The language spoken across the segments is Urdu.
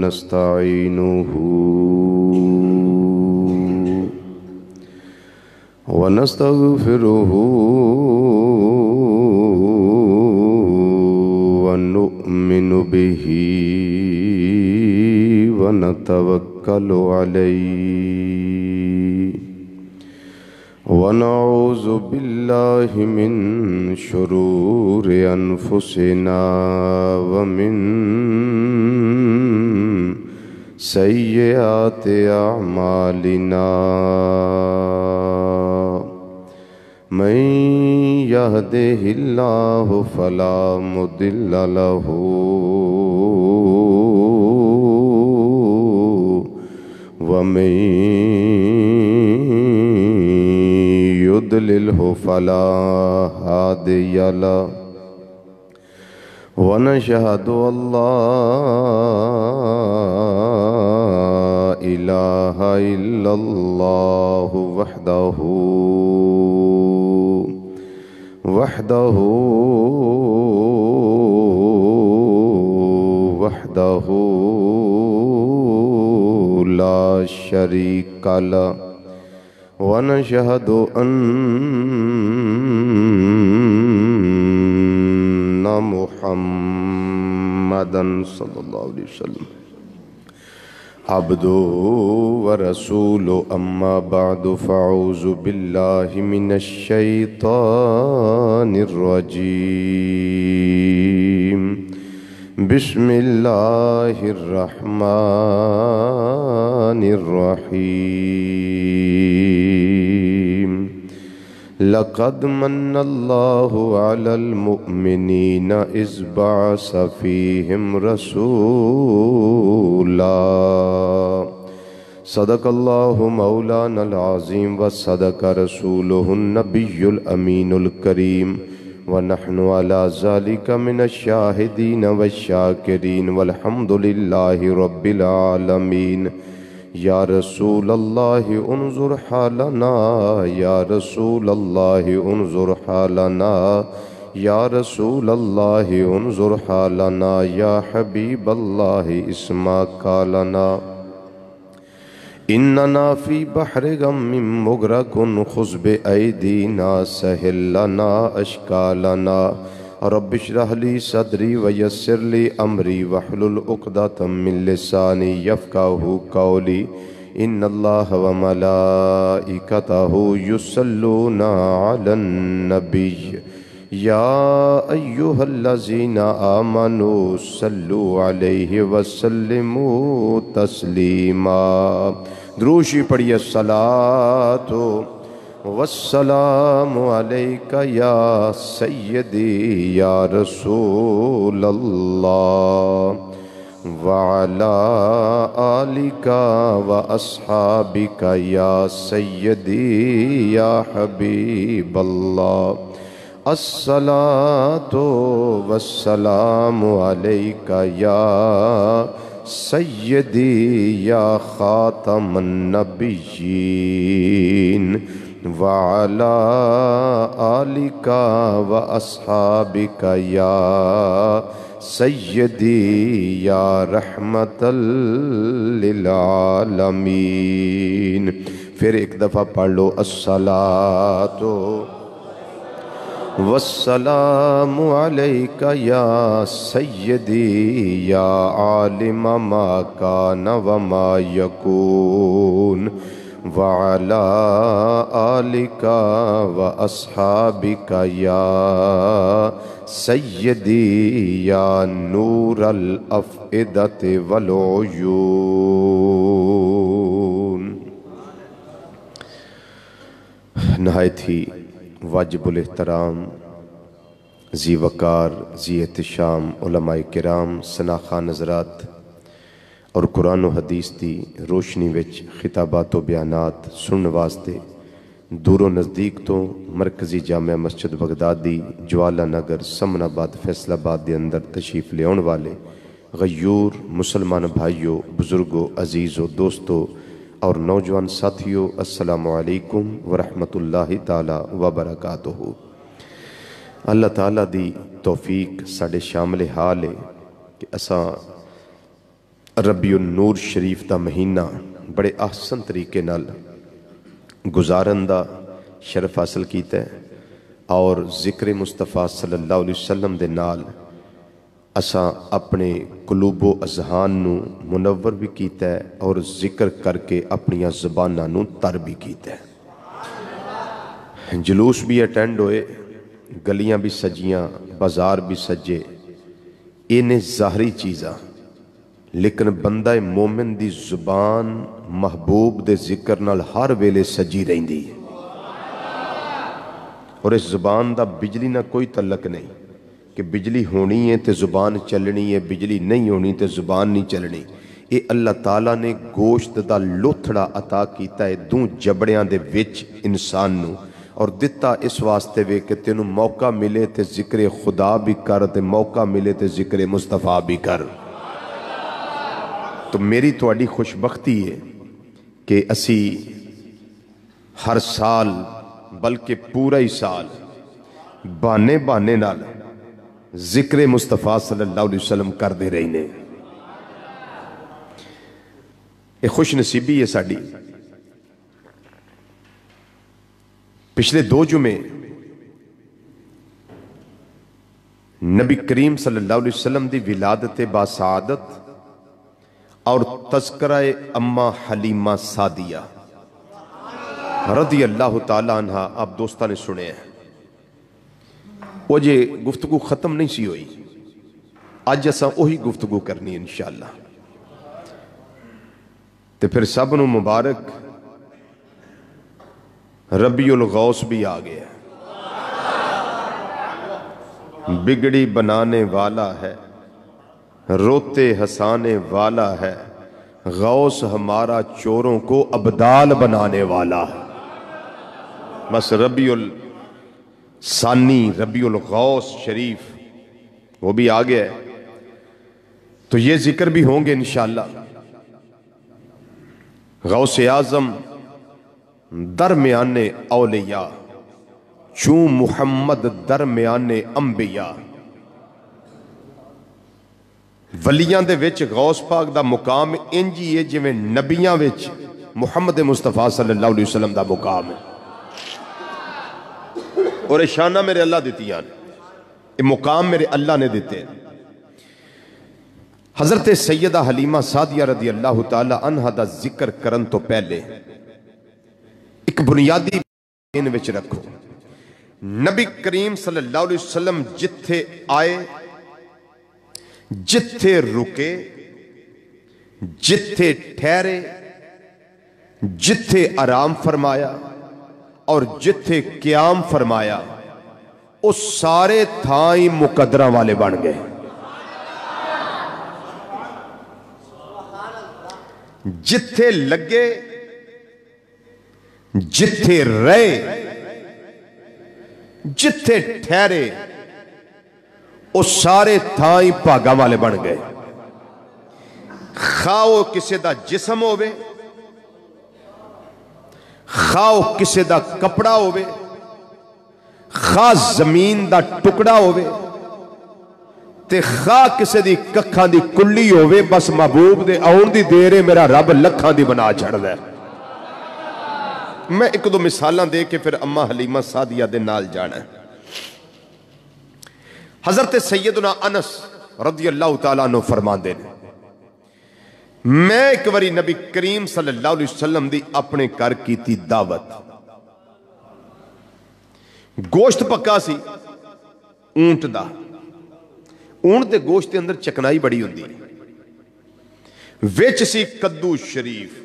ونستعينه ونستغفره ونؤمن به ونتوكل عليه ونعوذ بالله من شرور أنفسنا ومن سيئات أعمالنا من يهده الله فلا مضل له ومن يضلله فلا هادي له ونشهد أن لا إله إلا الله وحده لا شريك له ونشهد أن محمدًا صلى الله عليه وسلم عبده ورسوله أما بعد فأعوذ بالله من الشيطان الرجيم بسم الله الرحمن الرحيم لقد من الله على المؤمنين إذ بعث فيهم رسولا صدق الله مولانا العظيم وصدق رسوله النبي الأمين الكريم ونحن على ذلك من الشاهدين والشاكرين والحمد لله رب العالمين یا رسول اللہ انظر حالنا یا رسول اللہ انظر حالنا یا رسول اللہ انظر حالنا یا حبیب اللہ اسمع قالنا اننا فی بحر غم مغرق خذ بأیدینا سہل لنا اشکالنا رب اشرح لي صدري ويسر لي أمري واحلل عقدة من لساني يفقهوا قولي إن الله وملائكته يصلون على النبي يا أيها الذين آمنوا صلوا عليه وسلموا تسليما دروشی پڑھیے الصلاة والسلام علیک یا سیدی یا رسول اللہ وعلا آلک و اصحابک یا سیدی یا حبیب اللہ الصلاة والسلام علیک یا سیدی یا خاتم النبیین وعلى آلك وأصحابك يا سيدي يا رحمة للعالمين پھر ایک دفعہ پڑھ لو الصلاة والسلام عليك يا سيدي يا عالم ما كان وما يكون وعلى آلك وأصحابك يا سيدي يا نور الأفئدة والعيون نہایت ہی واجب الاحترام ذی وقار ذی احتشام علماء کرام سناخان حضرات اور قرآن و حدیث دی روشنی وچ خطابات و بیانات سنن واسطے دور و نزدیک تو مرکزی جامعہ مسجد بغدادی جوالہ نگر سمن آباد فیصل آباد دے اندر تشریف لے آن والے غیور مسلمان بھائیوں بزرگوں عزیزوں دوستوں اور نوجوان ساتھیوں السلام علیکم ورحمۃ اللہ تعالی وبرکاتہ۔ اللہ تعالیٰ دی توفیق ساڑے شامل حال ہے کہ اساں ربیع النور شریف دا مہینہ بڑے احسن طریقے نال گزارن دا شرف حاصل کیتا ہے اور ذکر مصطفیٰ صلی اللہ علیہ وسلم دے نال اساں اپنے قلوب و اذہان نو منور بھی کیتا ہے اور ذکر کر کے اپنی زباناں نو تر بھی کیتا ہے۔ جلوس بھی اٹینڈ ہوئے، گلیاں بھی سجیاں، بازار بھی سجے، انہیں ظاہری چیزاں، لیکن بندہ مومن دی زبان محبوب دے ذکر نال ہر ویلے سجی رہندی ہے، اور اس زبان دا بجلی نہ کوئی تعلق نہیں کہ بجلی ہونی ہے تے زبان چلنی ہے، بجلی نہیں ہونی تے زبان نہیں چلنی۔ اے اللہ تعالیٰ نے گوشت دا لوتھڑا عطا کیتا ہے دوں جبڑیاں دے وچ انسان نو، اور دتا اس واسطے وے کہ تینوں موقع ملے تے ذکر خدا بھی کر تے موقع ملے تے ذکر مصطفیٰ بھی کر۔ تو میری تواڈی خوش بختی ہے کہ اسی ہر سال بلکہ پورا ہی سال بانے نال ذکر مصطفیٰ صلی اللہ علیہ وسلم کر دے رہنے۔ یہ خوش نصیبی ہے ساڑی۔ پچھلے 2 جمعے نبی کریم صلی اللہ علیہ وسلم دی ولادت باسعادت اور تذکرہ اماں حلیمہ سعدیہ رضی اللہ تعالیٰ عنہ آپ دوستہ نے سنے ہیں۔ وہ جے گفتگو ختم نہیں سی ہوئی، آج ایسا وہی گفتگو کرنی ہے انشاءاللہ۔ تے پھر سب نو مبارک ربیع الغوث بھی آ گیا، بگڑی بنانے والا ہے، روتے ہنسانے والا ہے، غوث ہمارا چوروں کو ابدال بنانے والا ہے۔ بس ربیع الثانی ربیع الغوث شریف وہ بھی آ گیا ہے، تو یہ ذکر بھی ہوں گے انشاءاللہ۔ غوث اعظم درمیان اولیاء چون محمد درمیان انبیاء، ولیاں دے وچ غوث پاک دا مقام انجی ہے جویں نبیاں وچ محمد مصطفیٰ صلی اللہ علیہ وسلم دا مقام ہے، اور شانہ میرے اللہ دیتی ہیں، یہ مقام میرے اللہ نے دیتے ہیں۔ حضرت سیدہ حلیمہ سعدیہ رضی اللہ تعالی عنہ دا ذکر کرن تو پہلے ایک بنیادی ان وچ رکھو۔ نبی کریم صلی اللہ علیہ وسلم جتھے آئے، جتھے رکے، جتھے ٹھہرے، جتھے آرام فرمایا اور جتھے قیام فرمایا، اس سارے تھائیں مقدرہ والے بن گئے۔ جتھے لگے، جتھے رہے، جتھے ٹھہرے، اس سارے تھائیں پاگا والے بن گئے۔ خواہ کسے دا جسم ہوئے، خواہ کسے دا کپڑا ہوئے، خواہ زمین دا ٹکڑا ہوئے، تے خواہ کسے دی ککھاں دی کلی ہوئے، بس محبوب دے آن دی دیرے میرا رب لکھاں دی بنا چھڑ دے۔ میں ایک دو مثالاں دے کے پھر اماں حلیمہ سعدیہ دے نال جانا ہے۔ حضرت سیدنا انس رضی اللہ تعالیٰ عنہ فرمان دے میں ایک وری نبی کریم صلی اللہ علیہ وسلم دی اپنے کر کی تھی دعوت، گوشت پکا سی اونٹ دا، اونٹ دے گوشت دے اندر چکنائی بڑی ہوندی، وچ سی کدو شریف،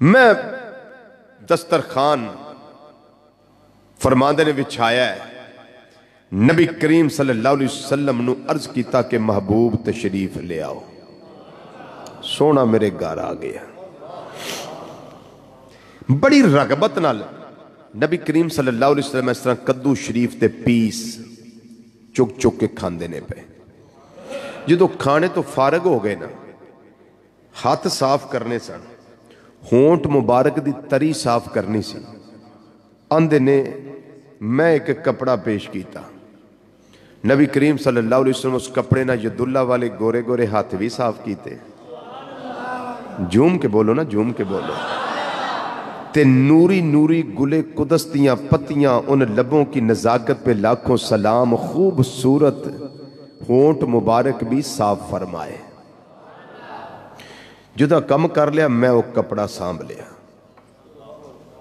میں دسترخوان فرماندے نے بچھایا ہے، نبی کریم صلی اللہ علیہ وسلم نو عرض کیتا کہ محبوب تشریف لے آؤ، سونا میرے گھر آ گیا۔ بڑی رغبت نال نبی کریم صلی اللہ علیہ وسلم اس طرح کدو شریف تے پیس چک چک کے کھان دینے پہ، جدو کھانے تو فارغ ہو گئے نا، ہاتھ صاف کرنے سن، ہونٹ مبارک دی تری صاف کرنی سی، اندے نے میں ایک کپڑا پیش کیتا، نبی کریم صلی اللہ علیہ وسلم اس کپڑے نہ یداللہ والے گورے گورے ہاتھ بھی صاف کیتے. جھوم کے بولو نا، جھوم کے بولو. تے نوری نوری گلے قدستیاں پتیاں ان لبوں کی نزاکت پہ لاکھوں سلام. خوبصورت ہونٹ مبارک بھی صاف فرمائے. جدا کم کر لیا میں وہ کپڑا سانب لیا.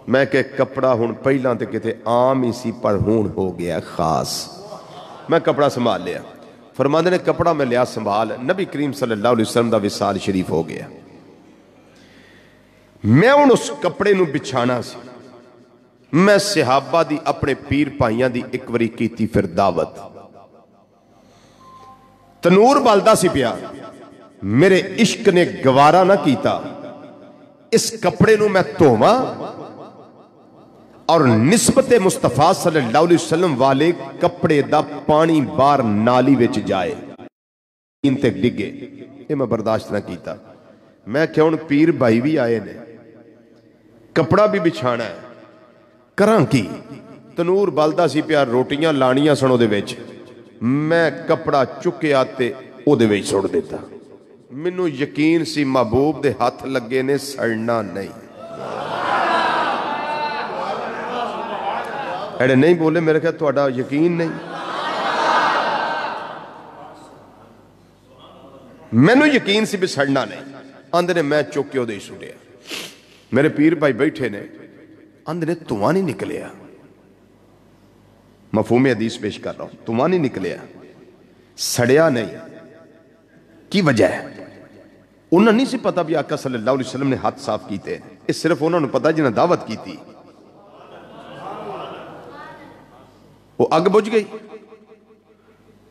میں کہ کپڑا ہون پہلاں تے کہتے عام ہی سی پر ہون ہو گیا خاص. میں کپڑا سنبھال لیا. فرماندے نے کپڑا میں لیا سنبھال. نبی کریم صلی اللہ علیہ وسلم دا وصال شریف ہو گیا. میں ان اس کپڑے نو بچھانا سی. میں صحابہ دی اپنے پیر پائیاں دی ایک وری کیتی پھر دعوت. تنور بالدہ سی پیا. میرے عشق نے گوارا نہ کیتا اس کپڑے نو میں دھوواں اور نسبت مصطفیٰ صلی اللہ علیہ وسلم والے کپڑے دا پانی بار نالی وچ جائے انتے ڈگے. یہ میں برداشت نہ کیتا. میں کہ ان پیر بھائی بھی آئے نے کپڑا بھی بچھانا ہے کراں کی. تنور بالدہ سی پیا روٹیاں لانیاں سنو دے وچ. میں کپڑا چکے آتے او دے وچ سڑ دیتا. منو یقین سی محبوب دے ہاتھ لگے نے سڑنا نہیں. ایڈے نہیں بولے میرے کہا تو اڈا یقین نہیں. میں نو یقین سی بھی سڑنا نہیں. اندھنے میں چوکیو دے سڑیا. میرے پیر بھائی بیٹھے نے. اندھنے تواں نہیں نکلیا. مفہوم حدیث پیش کر رہا ہوں. تواں نہیں نکلیا سڑیا نہیں. کی وجہ ہے انہوں نہیں سی پتا بھی آقا صلی اللہ علیہ وسلم نے ہاتھ صاف کیتے. اس صرف انہوں نے پتا جنہیں دعوت کی تھی. وہ اگ بجھ گئی.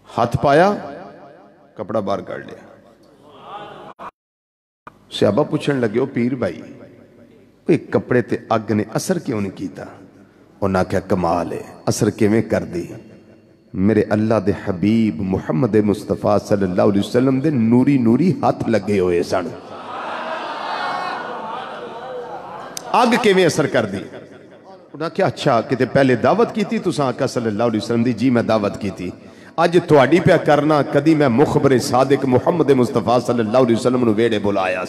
ہاتھ پایا کپڑا بار کر لیا. صحابہ پوچھن لگے او پیر بھائی ایک کپڑے تے اگ نے اثر کیوں نہیں کیتا. انہاں کہا کمال ہے اثر کیویں کر دی. میرے اللہ دے حبیب محمد مصطفیٰ صلی اللہ علیہ وسلم دے نوری نوری ہاتھ لگے ہوئے سن. اگ کیویں اثر کر دی. انہاں کہا اچھا کہ پہلے دعوت کی تھی تساں آقا صلی اللہ علیہ وسلم دی. جی میں دعوت کی تھی. اج تواڈی پہ کرنا کدی میں مخبر صادق محمد مصطفیٰ صلی اللہ علیہ وسلم نو ویڑے بلایا.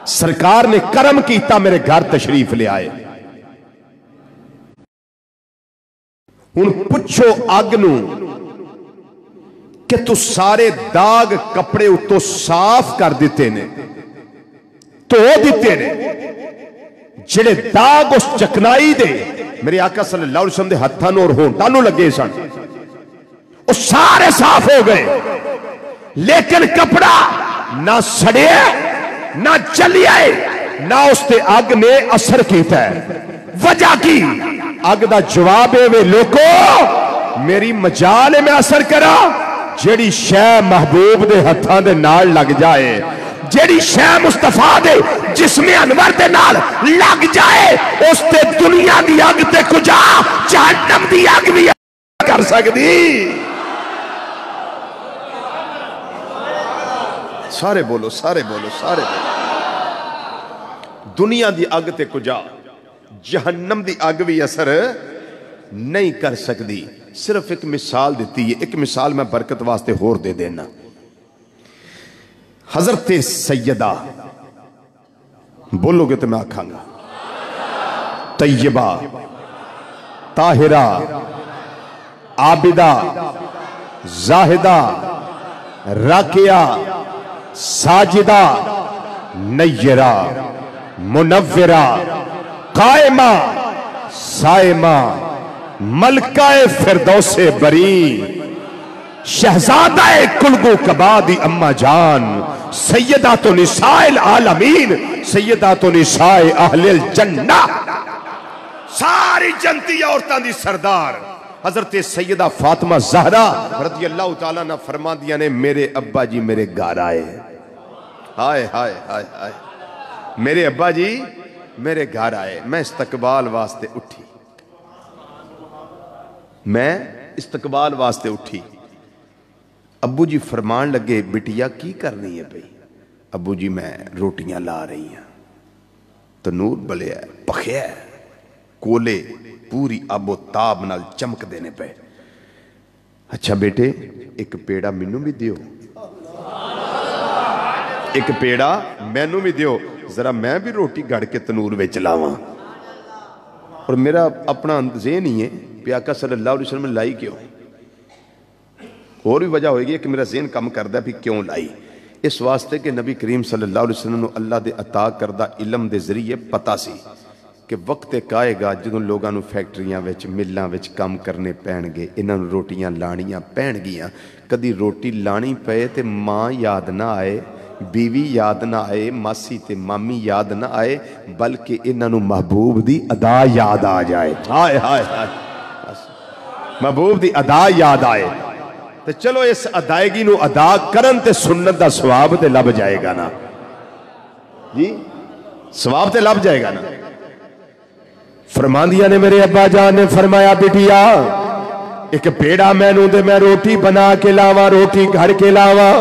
سرکار نے کرم کیتا میرے گھر تشریف لے آئے. ہن پوچھو اگ نو کہ تو سارے داغ کپڑے اتو صاف کر دیتے نے تو دیتے نے جڑے داغ اس چکنائی دے میرے آقا صلی اللہ علیہ وسلم دے ہتھانوں اور ہونٹانوں لگے سن وہ سارے صاف ہو گئے. لیکن کپڑا نہ سڑے نہ چلیے نہ اس تے اگ نے اثر کیتا ہے. وجہ کی اگ دا جواب ہے وے لوگو میری مجال میں اثر کرا. جیڑی شے محبوب دے ہتھاں دے نال لگ جائے جیڑی شے مصطفیٰ دے جسم انور دے نال لگ جائے اس تے دنیا دی اگ تے کجا جہنم دی اگ بھی کر سکتی. سارے بولو سارے بولو سارے بولو. دنیا دی اگ تے کجا جہنم دی اگ بھی اثر نہیں کر سکتی. صرف ایک مثال دیتی ہے. ایک مثال میں برکت واسطے ہور دے دینا. حضرت سیدہ بولو گے تو میں آکھاں گا طیبہ طاہرہ عابدہ زاہدہ راکیہ ساجدہ نیرہ منورہ قائمہ سائمہ ملکہ فردوس بری شہزادہ کلگو کبادی اما جان سیدات نساء العالمین سیدات نساء اہل الجنہ ساری جنتی عورتاں دی سردار حضرت سیدہ فاطمہ زہرا رضی اللہ تعالیٰ نے فرما دیا نے میرے ابا جی میرے گھر آئے. ہائے ہائے ہائے ہائے میرے ابا جی میرے گھر آئے. میں استقبال واسطے اٹھی. میں استقبال واسطے اٹھی. ابو جی فرمان لگے بٹیا کی کرنی ہے بھئی. ابو جی میں روٹیاں لا رہی ہیں. تنور بلے ہے پخیا ہے. کولے پوری اب و تاب نال چمک دینے پہ. اچھا بیٹے ایک پیڑا مینوں بھی دیو، ایک پیڑا مینوں بھی دیو، ذرا میں بھی روٹی گڑ کے تنور وچ لاواں۔ اور میرا اپنا ذہن ہی ہے کہ آقا صلی اللہ علیہ وسلم نے لائی کیوں؟ اور بھی وجہ ہوئے گی کہ میرا ذہن کم کردہ بھی کیوں لائی؟ اس واسطے کہ نبی کریم صلی اللہ علیہ وسلم نے اللہ دے عطا کردہ علم دے ذریعے پتہ سی کہ وقت ایک آئے گا جدوں لوگاں نو فیکٹریاں وچ ملاں وچ کام کرنے پین گے، انہاں نو روٹیاں لانیاں پین گیاں، کدی روٹی لانی پئے تے ماں یاد نہ آئے، بیوی یاد نہ آئے، ماسی تے مامی یاد نہ آئے، بلکہ انہاں نو محبوب دی ادا یاد آ جائے۔ ہائے ہائے ہائے، محبوب دی ادا یاد آئے تے چلو اس ادائیگی نو ادا کرن تے سنت دا ثواب تے لب جائے گا نا جی، ثواب تے لب جائے گا نا۔ فرماندیا نے میرے ابا جان نے فرمایا بیٹیا ایک پیڑا مینوں دے میں روٹی بنا کے لاواں، روٹی گھڑ کے لاواں،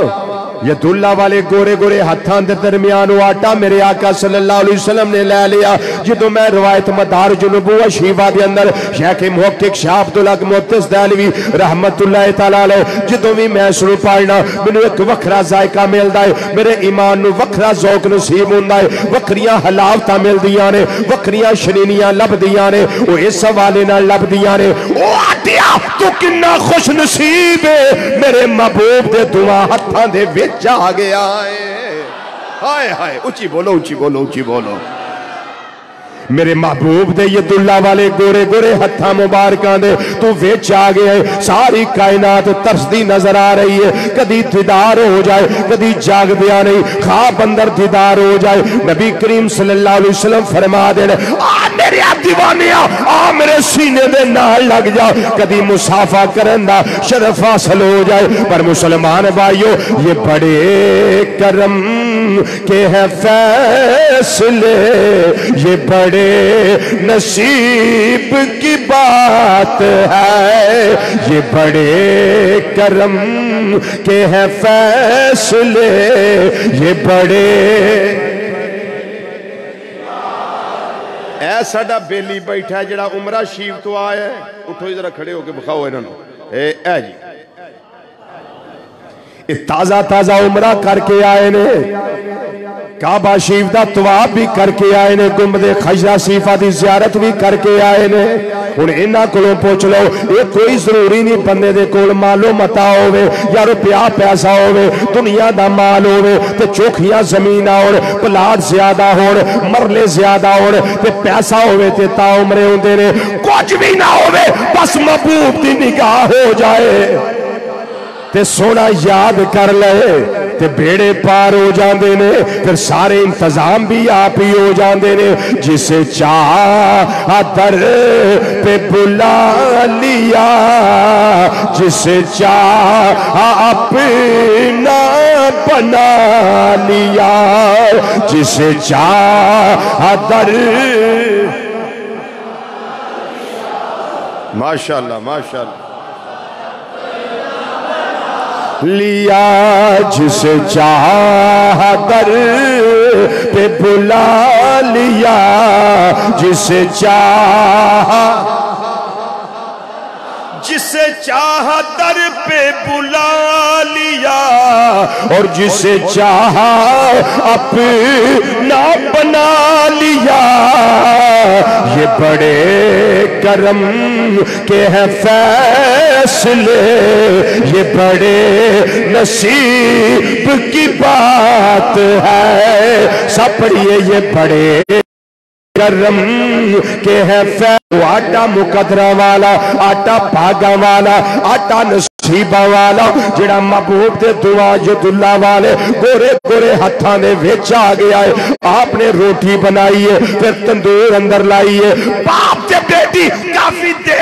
یہ دلہ والے گورے گورے ہتھاں دے درمیان آٹا میرے آقا صلی اللہ علیہ وسلم نے لے لیا۔ جدو میں روایت مدارج النبوہ شیفہ دے اندر شیخ محقق شاہ عبدالحق محدث دہلوی رحمت اللہ تعالیٰ علیہ جدو بھی میں شروع پڑھنا مینوں ایک وکھرا ذائقہ ملدا ہے، میرے ایمان نو وکھرا ذوق نصیب ہوندا ہے، وکھریاں حلاوتاں ملدیاں نے، وکھریاں شرینیاں لبدیاں نے، او اس حوالے نال لبدیاں نے۔ او آٹیا تو کنا خوش نصیب ہے، میرے محبوب دے دعا ہتھاں دے وچ آ گیا ہے۔ ہائے ہائے، اونچی بولو اونچی بولو اونچی بولو۔ میرے محبوب دے یہ دلہ والے گورے گورے ہتھاں مبارکاں دے تو ویچ آ گئے ہیں، ساری کائنات ترسدی نظر آ رہی ہے، کدی دیدار ہو جائے کدی جاگ دیا نہیں، خواب اندر دیدار ہو جائے۔ نبی کریم صلی اللہ علیہ وسلم فرما دینے آ میرے دیوانیاں آ میرے سینے دے نال لگ جا، کدی مسافہ کرندہ شرف حاصل ہو جائے۔ پر مسلمان بھائیو یہ بڑے کرم کے ہیں فیصلے، یہ بڑے نصیب کی بات ہے، یہ بڑے کرم کے ہیں فیصلے، یہ بڑے اے ساڈا بیلی بیٹھا ہے جڑا عمرہ شیف تو آیا ہے، اٹھو ذرا کھڑے ہو کے بخاؤ انہوں نے اے جی تازہ تازہ عمرہ کر کے آئے نے، کعبہ شریف دا طواف بھی کر کے آئے نے، گنبد خضرا شریفہ دی زیارت بھی کر کے آئے نے۔ ہن انہاں کولوں پوچھ لو یہ کوئی ضروری نہیں بندے دے کول مالو متا ہوے یا روپیہ پیسہ ہوے، دنیا دا مال ہوے تے چوکھیاں زمین ہون، پلاٹ زیادہ ہون، مرلے زیادہ ہون تے پیسہ ہوے تے تا عمرے ہوندے نے، کچھ بھی نہ ہوے بس محبوب دی نگاہ ہو جائے تے سونا یاد کر لے تے بیڑے پار ہو جاندے نے، پھر سارے انتظام بھی آپ ہی ہو جاندے نے۔ جسے چاہا در پہ بلا لیا، جسے چاہا اپنا بنا لیا، جسے چاہا در ماشاءاللہ ماشاءاللہ لیا، جسے چاہا در پہ بلا لیا، جسے چاہا در پہ بلا لیا، اور جسے چاہا اپنا بنا لیا۔ یہ بڑے کرم کے ہیں فیصلے، یہ بڑے نصیب کی بات ہے، سب پڑھئے یہ بڑے کرم کے ہیں فیصلے۔ آٹا مقدرہ والا، آٹا پاگا والا، آٹا نصیبہ والا، جڑا محبوب دے دعا جد اللہ والے گورے گورے ہتھاں دے وچ آ گیا ہے۔ آپ نے روٹی بنائی ہے، پھر تندور اندر لائی ہے، باپ تے بیٹی کافی دیر